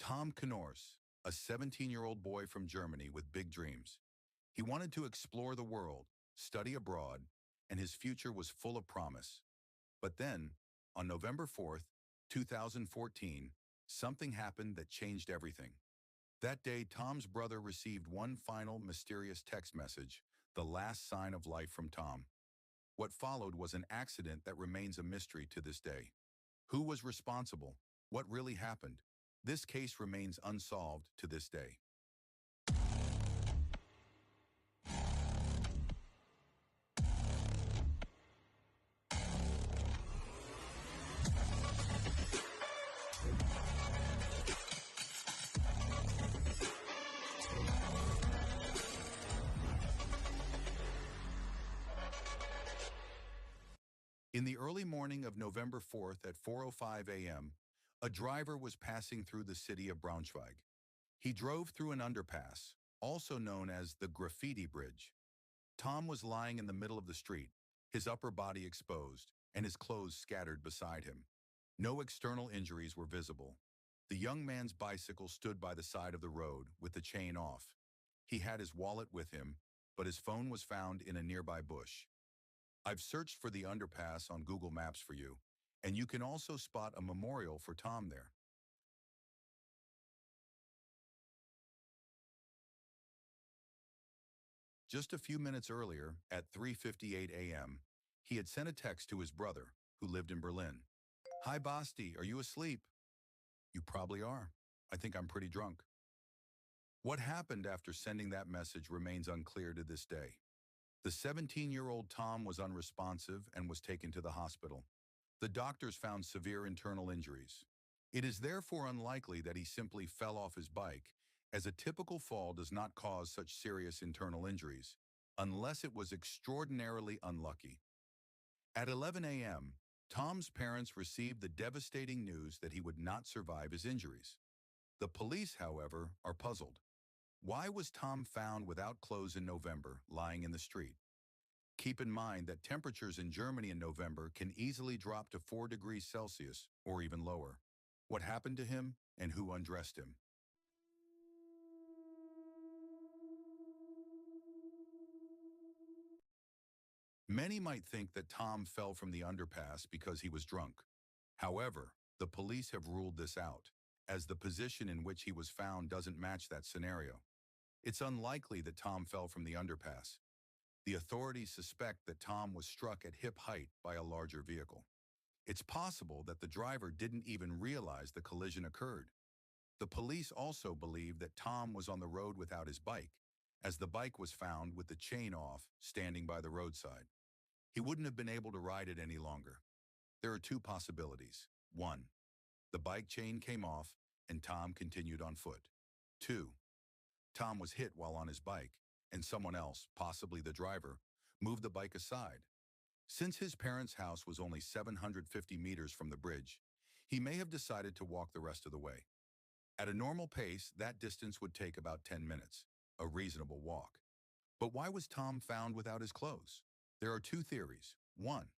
Tom Knorz, a 17-year-old boy from Germany with big dreams. He wanted to explore the world, study abroad, and his future was full of promise. But then, on November 4th, 2014, something happened that changed everything. That day, Tom's brother received one final mysterious text message, the last sign of life from Tom. What followed was an accident that remains a mystery to this day. Who was responsible? What really happened? This case remains unsolved to this day. In the early morning of November 4th at 4:05 a.m., a driver was passing through the city of Braunschweig. He drove through an underpass, also known as the Graffiti Bridge. Tom was lying in the middle of the street, his upper body exposed, and his clothes scattered beside him. No external injuries were visible. The young man's bicycle stood by the side of the road with the chain off. He had his wallet with him, but his phone was found in a nearby bush. I've searched for the underpass on Google Maps for you, and you can also spot a memorial for Tom there. Just a few minutes earlier, at 3:58 a.m., he had sent a text to his brother, who lived in Berlin. "Hi Basti, are you asleep?" "You probably are. I think I'm pretty drunk." What happened after sending that message remains unclear to this day. The 17-year-old Tom was unresponsive and was taken to the hospital. The doctors found severe internal injuries. It is therefore unlikely that he simply fell off his bike, as a typical fall does not cause such serious internal injuries, unless it was extraordinarily unlucky. At 11 a.m., Tom's parents received the devastating news that he would not survive his injuries. The police, however, are puzzled. Why was Tom found without clothes in November, lying in the street? Keep in mind that temperatures in Germany in November can easily drop to 4 degrees Celsius or even lower. What happened to him and who undressed him? Many might think that Tom fell from the underpass because he was drunk. However, the police have ruled this out, as the position in which he was found doesn't match that scenario. It's unlikely that Tom fell from the underpass. The authorities suspect that Tom was struck at hip height by a larger vehicle. It's possible that the driver didn't even realize the collision occurred. The police also believe that Tom was on the road without his bike, as the bike was found with the chain off, standing by the roadside. He wouldn't have been able to ride it any longer. There are two possibilities. 1. The bike chain came off, and Tom continued on foot. 2. Tom was hit while on his bike, and someone else, possibly the driver, moved the bike aside. Since his parents' house was only 750 meters from the bridge, he may have decided to walk the rest of the way. At a normal pace, that distance would take about 10 minutes, a reasonable walk. But why was Tom found without his clothes? There are two theories. 1.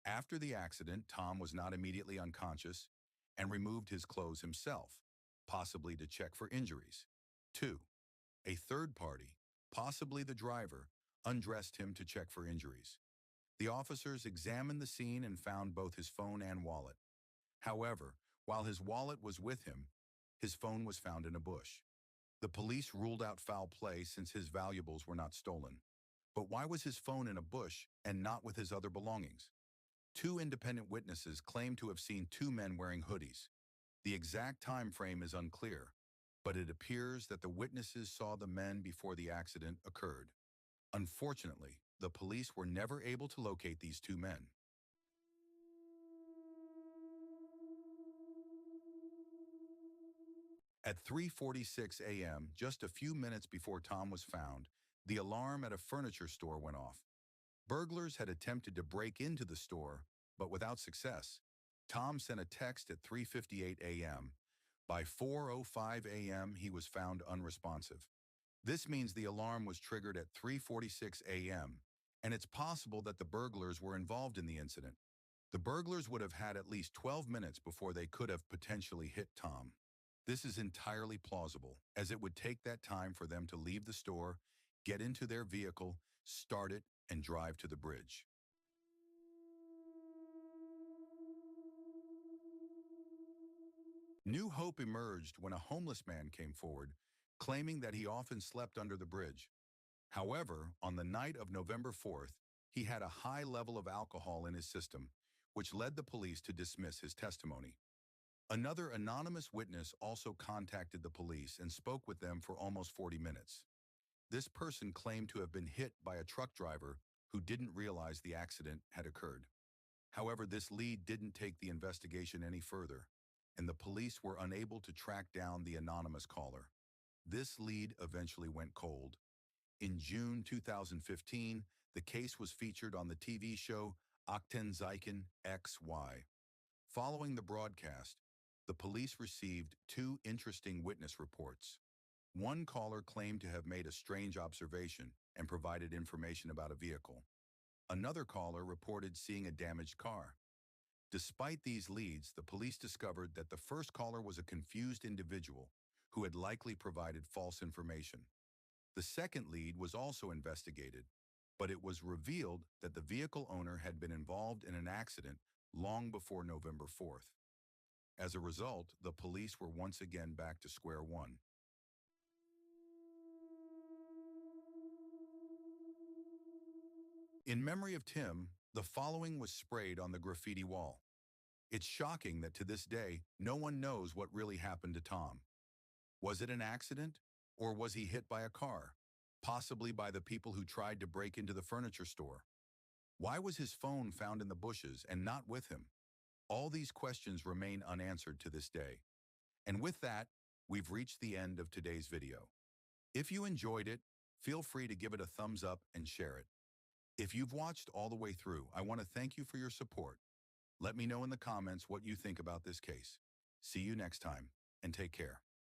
After the accident, Tom was not immediately unconscious and removed his clothes himself, possibly to check for injuries. 2. A third party, possibly the driver, undressed him to check for injuries. The officers examined the scene and found both his phone and wallet. However, while his wallet was with him, his phone was found in a bush. The police ruled out foul play since his valuables were not stolen. But why was his phone in a bush and not with his other belongings? Two independent witnesses claim to have seen two men wearing hoodies. The exact time frame is unclear, but it appears that the witnesses saw the men before the accident occurred. Unfortunately, the police were never able to locate these two men. At 3:46 a.m., just a few minutes before Tom was found, the alarm at a furniture store went off. Burglars had attempted to break into the store, but without success. Tom sent a text at 3:58 a.m. By 4:05 a.m., he was found unresponsive. This means the alarm was triggered at 3:46 a.m., and it's possible that the burglars were involved in the incident. The burglars would have had at least 12 minutes before they could have potentially hit Tom. This is entirely plausible, as it would take that time for them to leave the store, get into their vehicle, start it, and drive to the bridge. New hope emerged when a homeless man came forward, claiming that he often slept under the bridge. However, on the night of November 4th, he had a high level of alcohol in his system, which led the police to dismiss his testimony. Another anonymous witness also contacted the police and spoke with them for almost 40 minutes. This person claimed to have been hit by a truck driver who didn't realize the accident had occurred. However, this lead didn't take the investigation any further, and the police were unable to track down the anonymous caller. This lead eventually went cold. In June 2015, the case was featured on the TV show Akten Zeichen XY. Following the broadcast, the police received two interesting witness reports. One caller claimed to have made a strange observation and provided information about a vehicle. Another caller reported seeing a damaged car. Despite these leads, the police discovered that the first caller was a confused individual who had likely provided false information. The second lead was also investigated, but it was revealed that the vehicle owner had been involved in an accident long before November 4th. As a result, the police were once again back to square one. In memory of Tim, the following was sprayed on the graffiti wall. It's shocking that to this day, no one knows what really happened to Tom. Was it an accident? Or was he hit by a car? Possibly by the people who tried to break into the furniture store. Why was his phone found in the bushes and not with him? All these questions remain unanswered to this day. And with that, we've reached the end of today's video. If you enjoyed it, feel free to give it a thumbs up and share it. If you've watched all the way through, I want to thank you for your support. Let me know in the comments what you think about this case. See you next time, and take care.